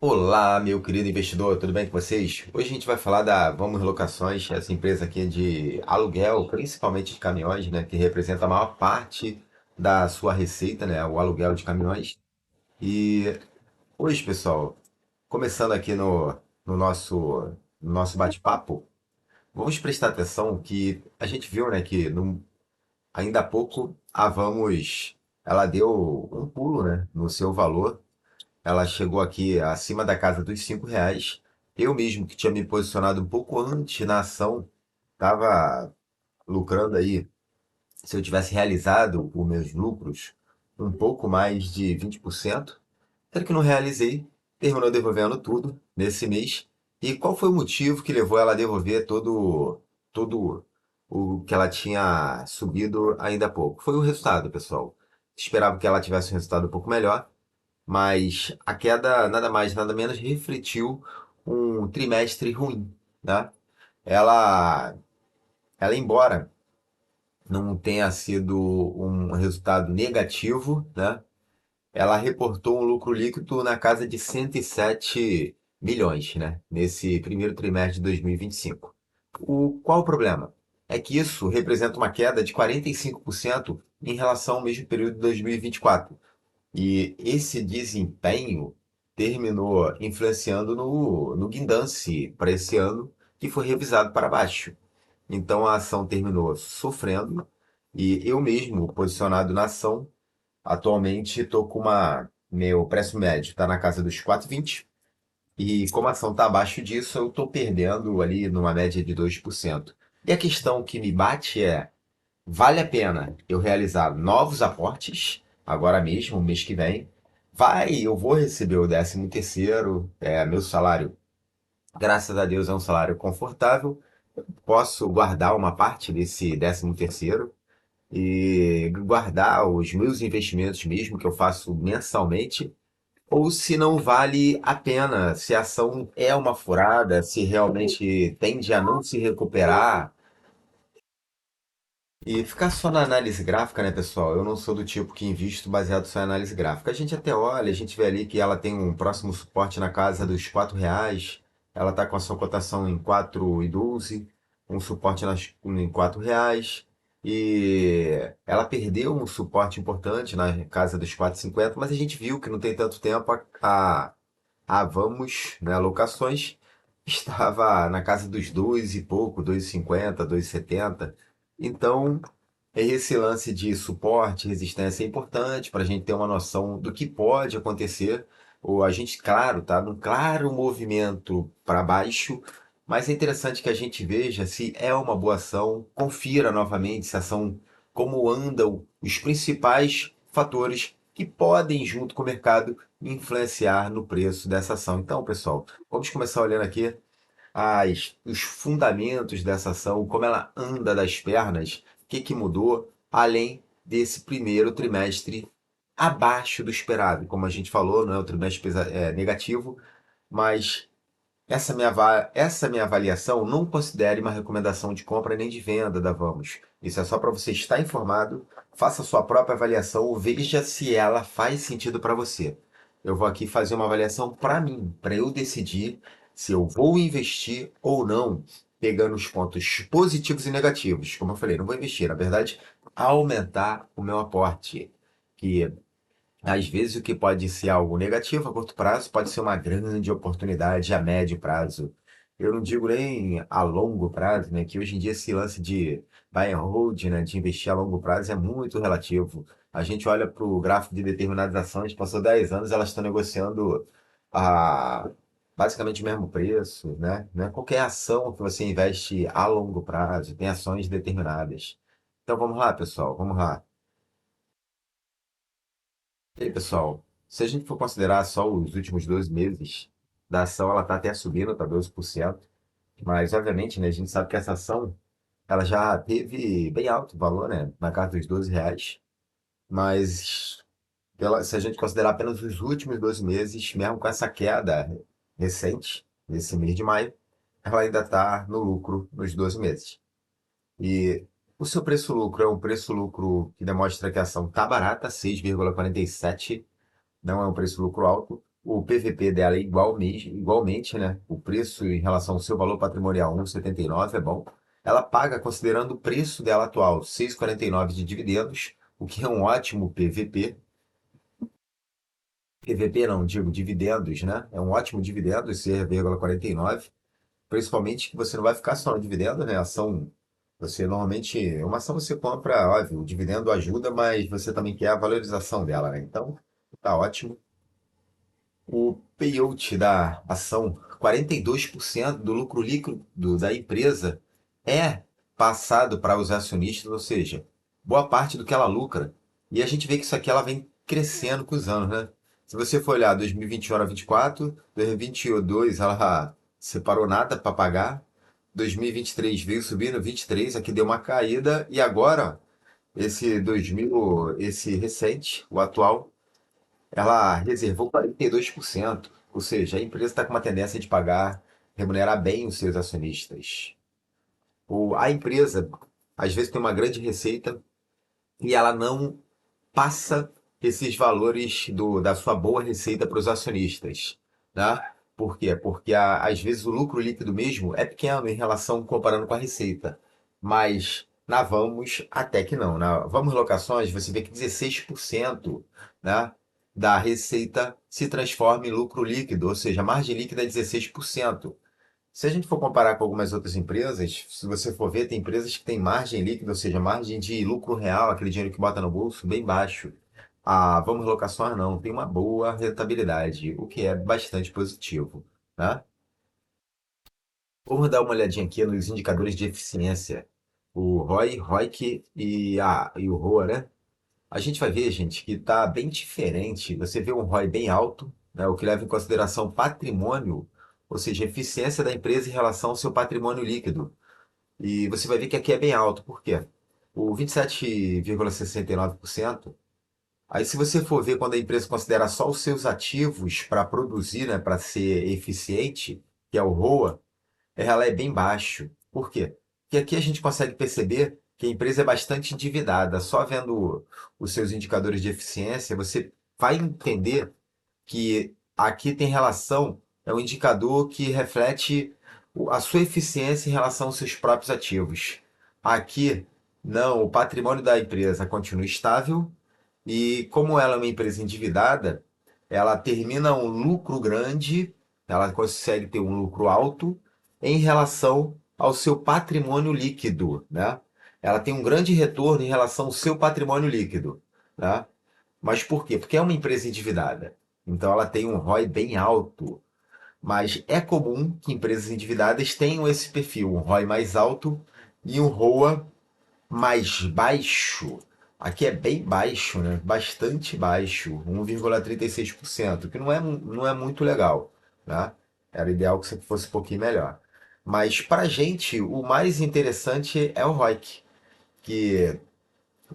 Olá, meu querido investidor, tudo bem com vocês? Hoje a gente vai falar da Vamos Locações, essa empresa aqui de aluguel, principalmente de caminhões, né, que representa a maior parte da sua receita, né, o aluguel de caminhões. E hoje, pessoal, começando aqui no nosso bate-papo, vamos prestar atenção que a gente viu, né, que ainda há pouco a Vamos, ela deu um pulo, né, no seu valor. Ela chegou aqui acima da casa dos R$ 5. Eu mesmo, que tinha me posicionado um pouco antes na ação, estava lucrando aí, se eu tivesse realizado os meus lucros, um pouco mais de 20%. Sendo que não realizei, terminou devolvendo tudo nesse mês. E qual foi o motivo que levou ela a devolver todo o que ela tinha subido ainda há pouco? Foi o resultado, pessoal. Esperava que ela tivesse um resultado um pouco melhor, mas a queda nada mais, nada menos refletiu um trimestre ruim, né? Ela, ela embora não tenha sido um resultado negativo, né? Ela reportou um lucro líquido na casa de 107 milhões, né? Nesse primeiro trimestre de 2025. Qual o problema? É que isso representa uma queda de 45% em relação ao mesmo período de 2024. E esse desempenho terminou influenciando no guidance para esse ano, que foi revisado para baixo. Então a ação terminou sofrendo, e eu mesmo, posicionado na ação, atualmente estou com meu preço médio está na casa dos 4,20, e como a ação está abaixo disso, eu estou perdendo ali numa média de 2%. E a questão que me bate é: vale a pena eu realizar novos aportes agora mesmo, mês que vem? Eu vou receber o 13º, meu salário, graças a Deus, é um salário confortável. Posso guardar uma parte desse 13º e guardar os meus investimentos mesmo, que eu faço mensalmente, ou se não vale a pena, se a ação é uma furada, se realmente tende a não se recuperar. E ficar só na análise gráfica, né, pessoal? Eu não sou do tipo que invisto baseado só em análise gráfica. A gente até olha, a gente vê ali que ela tem um próximo suporte na casa dos R$ 4. Ela está com a sua cotação em 4,12, um suporte em R$ 4. E ela perdeu um suporte importante na casa dos 4,50, mas a gente viu que não tem tanto tempo a Vamos, né, Locações, estava na casa dos 2 e pouco, 2,50, 2,70. Então, esse lance de suporte, resistência é importante para a gente ter uma noção do que pode acontecer. Ou a gente, claro, tá num claro movimento para baixo, mas é interessante que a gente veja se é uma boa ação, confira novamente se a ação, como andam os principais fatores que podem, junto com o mercado, influenciar no preço dessa ação. Então, pessoal, vamos começar olhando aqui os fundamentos dessa ação, como ela anda das pernas, o que que mudou, além desse primeiro trimestre abaixo do esperado. Como a gente falou, não é um trimestre negativo, mas essa minha avaliação não considere uma recomendação de compra nem de venda da Vamos. Isso é só para você estar informado, faça a sua própria avaliação, veja se ela faz sentido para você. Eu vou aqui fazer uma avaliação para mim, para eu decidir se eu vou investir ou não, pegando os pontos positivos e negativos. Como eu falei, não vou investir, na verdade, aumentar o meu aporte, que às vezes o que pode ser algo negativo a curto prazo pode ser uma grande oportunidade a médio prazo. Eu não digo nem a longo prazo, né? Que hoje em dia esse lance de buy and hold, né? De investir a longo prazo é muito relativo. A gente olha para o gráfico de determinadas ações, passou 10 anos, elas estão negociando a basicamente o mesmo preço, né? Não é qualquer ação que você investe a longo prazo, tem ações determinadas. Então vamos lá, pessoal, vamos lá. E aí, pessoal, se a gente for considerar só os últimos 12 meses da ação, ela está até subindo, está 12%, mas obviamente, né, a gente sabe que essa ação ela já teve bem alto o valor, né, na casa dos R$ 12, mas se a gente considerar apenas os últimos 12 meses, mesmo com essa queda recente, nesse mês de maio, ela ainda está no lucro nos 12 meses. E o seu preço-lucro é um preço-lucro que demonstra que a ação está barata, 6,47, não é um preço-lucro alto, o PVP dela é igual mesmo, igualmente, né? O preço em relação ao seu valor patrimonial, 1,79 é bom. Ela paga considerando o preço dela atual, 6,49 de dividendos, o que é um ótimo PVP. PVP não, digo dividendos, né? É um ótimo dividendo, esse 0,49. Principalmente que você não vai ficar só no dividendo, né? Ação, você normalmente, uma ação você compra, óbvio, o dividendo ajuda, mas você também quer a valorização dela, né? Então, tá ótimo. O payout da ação, 42% do lucro líquido da empresa é passado para os acionistas, ou seja, boa parte do que ela lucra. E a gente vê que isso aqui ela vem crescendo com os anos, né? Se você for olhar 2021 a 24, 2022 ela separou nada para pagar, 2023 veio subindo, 23 aqui deu uma caída e agora esse 2000, esse recente, o atual, ela reservou 42%. Ou seja, a empresa está com uma tendência de pagar, remunerar bem os seus acionistas. A empresa, às vezes, tem uma grande receita e ela não passa esses valores da sua boa receita para os acionistas, né? Por quê? Porque às vezes o lucro líquido mesmo é pequeno em relação comparando com a receita. Mas na Vamos, até que não. Na Vamos Locações, você vê que 16%, né, da receita se transforma em lucro líquido, ou seja, a margem líquida é 16%. Se a gente for comparar com algumas outras empresas, se você for ver, tem empresas que têm margem líquida, ou seja, margem de lucro real, aquele dinheiro que bota no bolso, bem baixo. A Vamos Locações não, tem uma boa rentabilidade, o que é bastante positivo, né? Vamos dar uma olhadinha aqui nos indicadores de eficiência. O ROI, ROIC e o ROA, né? A gente vai ver, gente, que está bem diferente. Você vê um ROI bem alto, né, o que leva em consideração patrimônio, ou seja, a eficiência da empresa em relação ao seu patrimônio líquido. E você vai ver que aqui é bem alto. Por quê? O 27,69%. Aí, se você for ver quando a empresa considera só os seus ativos para produzir, né, para ser eficiente, que é o ROA, ela é bem baixo. Por quê? Porque aqui a gente consegue perceber que a empresa é bastante endividada. Só vendo os seus indicadores de eficiência, você vai entender que aqui tem relação, é um indicador que reflete a sua eficiência em relação aos seus próprios ativos. Aqui, não, o patrimônio da empresa continua estável e como ela é uma empresa endividada, ela termina um lucro grande, ela consegue ter um lucro alto em relação ao seu patrimônio líquido, né? Ela tem um grande retorno em relação ao seu patrimônio líquido, né? Mas por quê? Porque é uma empresa endividada. Então ela tem um ROI bem alto. Mas é comum que empresas endividadas tenham esse perfil, um ROI mais alto e um ROA mais baixo. Aqui é bem baixo, né? Bastante baixo, 1,36%, que não é muito legal, né? Era ideal que isso fosse um pouquinho melhor. Mas para a gente, o mais interessante é o ROIC, que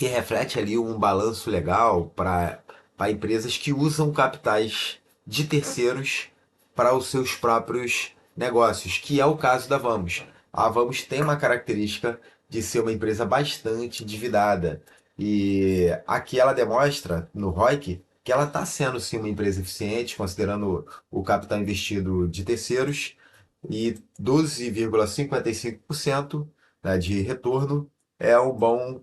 reflete ali um balanço legal para empresas que usam capitais de terceiros para os seus próprios negócios, que é o caso da Vamos. A Vamos tem uma característica de ser uma empresa bastante endividada. E aqui ela demonstra, no ROIC, que ela está sendo sim uma empresa eficiente, considerando o capital investido de terceiros, e 12,55%, né, de retorno é um bom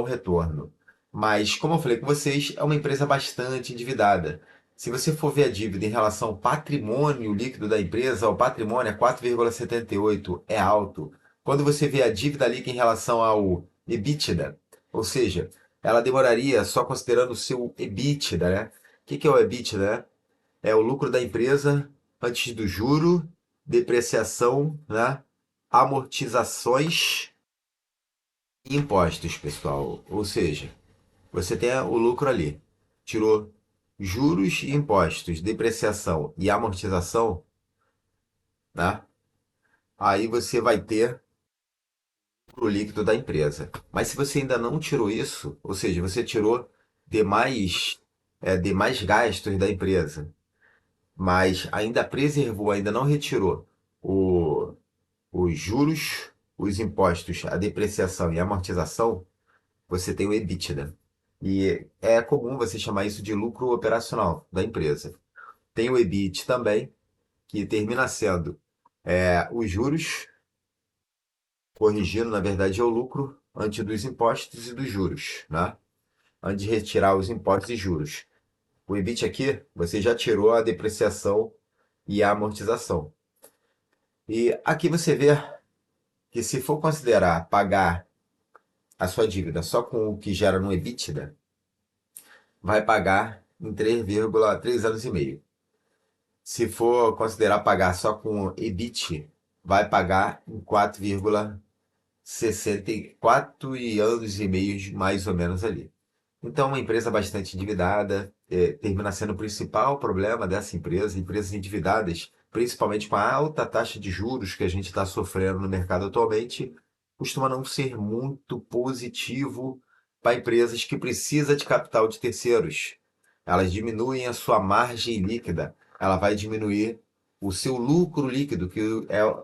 retorno. Mas, como eu falei com vocês, é uma empresa bastante endividada. Se você for ver a dívida em relação ao patrimônio líquido da empresa, o patrimônio é 4,78, é alto. Quando você vê a dívida líquida em relação ao EBITDA, ou seja, ela demoraria só considerando o seu EBITDA, né? O que é o EBITDA, né? É o lucro da empresa antes do juro, depreciação, né? Amortizações e impostos, pessoal. Ou seja, você tem o lucro ali. Tirou juros e impostos, depreciação e amortização, né? Aí você vai ter o líquido da empresa. Mas se você ainda não tirou isso, ou seja, você tirou demais, demais gastos da empresa, mas ainda preservou, ainda não retirou o, os juros, os impostos, a depreciação e a amortização, você tem o EBITDA. E é comum você chamar isso de lucro operacional da empresa. Tem o EBIT também, que termina sendo os juros, corrigindo, na verdade, é o lucro antes dos impostos e dos juros, né? Antes de retirar os impostos e juros. O EBIT aqui, você já tirou a depreciação e a amortização. E aqui você vê que se for considerar pagar a sua dívida só com o que gera no EBITDA, vai pagar em 3,3 anos e meio. Se for considerar pagar só com EBIT, vai pagar em 4,64 anos e meio, mais ou menos ali. Então, uma empresa bastante endividada, termina sendo o principal problema dessa empresa. Empresas endividadas, principalmente com a alta taxa de juros que a gente está sofrendo no mercado atualmente, costuma não ser muito positivo para empresas que precisam de capital de terceiros. Elas diminuem a sua margem líquida, ela vai diminuir o seu lucro líquido, que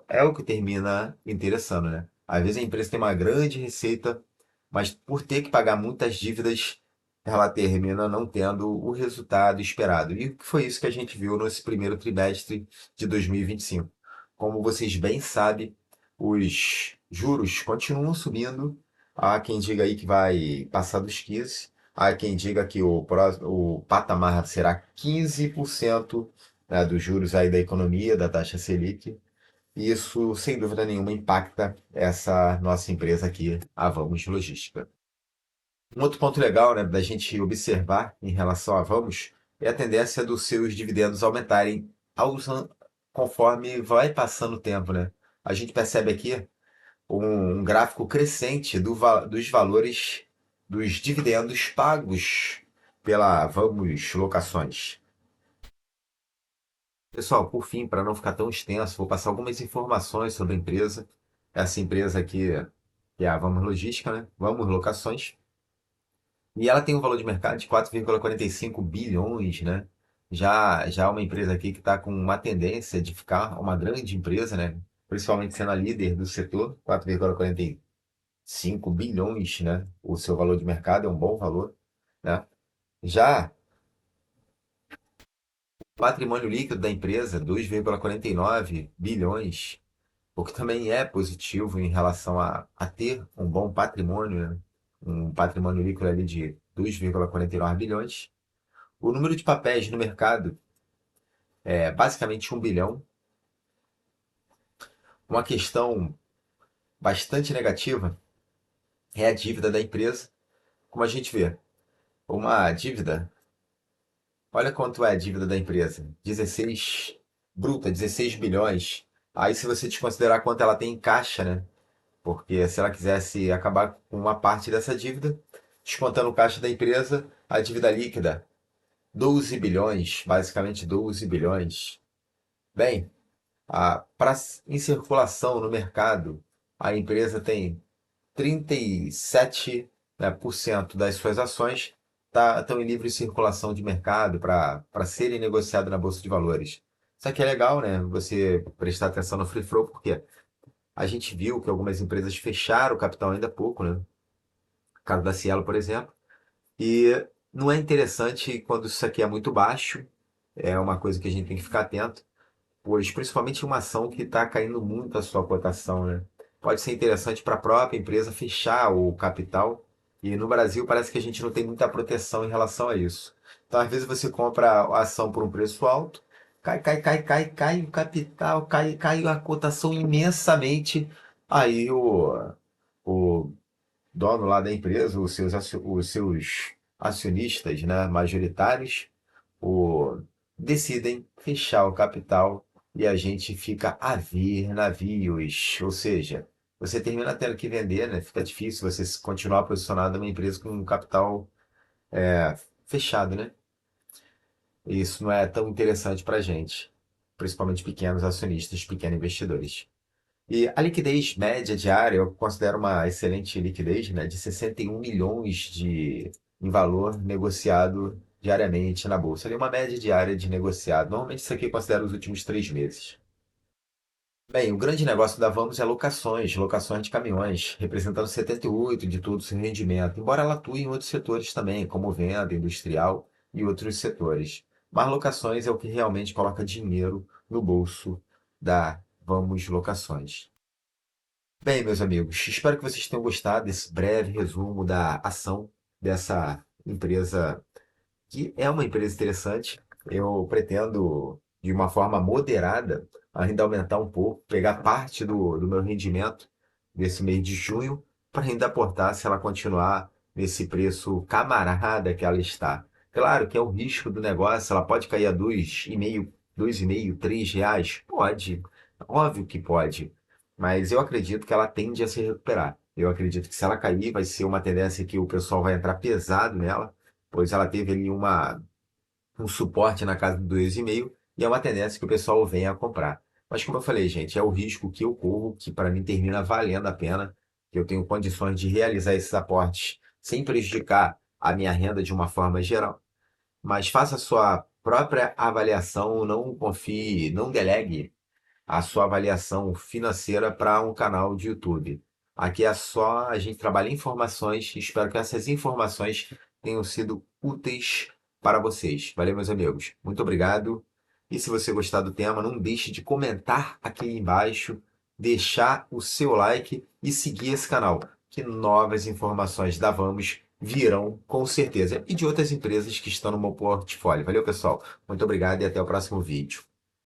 é o que termina interessando, né? Às vezes a empresa tem uma grande receita, mas por ter que pagar muitas dívidas, ela termina não tendo o resultado esperado. E foi isso que a gente viu nesse primeiro trimestre de 2025. Como vocês bem sabem, os juros continuam subindo. Há quem diga aí que vai passar dos 15. Há quem diga que o patamar será 15%, né, dos juros aí da economia, da taxa Selic. E isso, sem dúvida nenhuma, impacta essa nossa empresa aqui, a Vamos Logística. Um outro ponto legal, né, da gente observar em relação a Vamos é a tendência dos seus dividendos aumentarem conforme vai passando o tempo, né? A gente percebe aqui um gráfico crescente dos valores dos dividendos pagos pela Vamos Locações. Pessoal, por fim, para não ficar tão extenso, vou passar algumas informações sobre a empresa. Essa empresa aqui, que é a Vamos Logística, né? Vamos Locações. E ela tem um valor de mercado de 4,45 bilhões, né? Já é uma empresa aqui que está com uma tendência de ficar uma grande empresa, né? Principalmente sendo a líder do setor, 4,45 bilhões, né? O seu valor de mercado é um bom valor, né? Já o patrimônio líquido da empresa, 2,49 bilhões, o que também é positivo em relação a ter um bom patrimônio, né? Um patrimônio líquido ali de 2,49 bilhões. O número de papéis no mercado é basicamente 1 bilhão. Uma questão bastante negativa é a dívida da empresa. Como a gente vê, uma dívida, olha quanto é a dívida da empresa, 16, bruta, 16 bilhões. Aí se você desconsiderar quanto ela tem em caixa, né? Porque se ela quisesse acabar com uma parte dessa dívida, descontando o caixa da empresa, a dívida líquida, 12 bilhões, basicamente 12 bilhões. Bem, em circulação no mercado, a empresa tem 37, né, por cento das suas ações estão em livre circulação de mercado para serem negociadas na Bolsa de Valores. Isso aqui é legal, né? Você prestar atenção no free flow, porque a gente viu que algumas empresas fecharam o capital ainda há pouco, né? O caso da Cielo, por exemplo. E não é interessante quando isso aqui é muito baixo, é uma coisa que a gente tem que ficar atento, pois principalmente uma ação que está caindo muito a sua cotação, né? Pode ser interessante para a própria empresa fechar o capital, e no Brasil parece que a gente não tem muita proteção em relação a isso. Então, às vezes você compra a ação por um preço alto, cai o capital, cai a cotação imensamente, aí o dono lá da empresa, os seus acionistas, né, majoritários, o, decidem fechar o capital e a gente fica a ver navios. Ou seja, você termina tendo que vender, né? Fica difícil você continuar posicionado numa empresa com um capital fechado, né? E isso não é tão interessante para a gente, principalmente pequenos acionistas, pequenos investidores. E a liquidez média diária, eu considero uma excelente liquidez, né, de 61 milhões em valor negociado diariamente na bolsa. Ali uma média diária de negociado. Normalmente isso aqui eu considero os últimos 3 meses. Bem, o grande negócio da Vamos é locações, locações de caminhões, representando 78 de todo o seu rendimento, embora ela atue em outros setores também, como venda, industrial e outros setores. mas locações é o que realmente coloca dinheiro no bolso da Vamos Locações. Bem, meus amigos, espero que vocês tenham gostado desse breve resumo da ação dessa empresa, que é uma empresa interessante. Eu pretendo, de uma forma moderada, ainda aumentar um pouco, pegar parte do meu rendimento desse mês de junho, para ainda aportar se ela continuar nesse preço camarada que ela está. Claro que é o risco do negócio, ela pode cair a dois e meio, R$ 3. Pode, óbvio que pode, mas eu acredito que ela tende a se recuperar. Eu acredito que se ela cair, vai ser uma tendência que o pessoal vai entrar pesado nela, pois ela teve ali um suporte na casa do 2,5 e é uma tendência que o pessoal venha a comprar. Mas como eu falei, gente, é o risco que eu corro que para mim termina valendo a pena, que eu tenho condições de realizar esses aportes sem prejudicar a minha renda de uma forma geral. Mas faça a sua própria avaliação, não confie, não delegue a sua avaliação financeira para um canal de YouTube. Aqui é só a gente trabalha informações e espero que essas informações tenham sido úteis para vocês. Valeu, meus amigos. Muito obrigado. E se você gostar do tema, não deixe de comentar aqui embaixo, deixar o seu like e seguir esse canal, que novas informações da Vamos virão com certeza. E de outras empresas que estão no meu portfólio. Valeu, pessoal. Muito obrigado e até o próximo vídeo.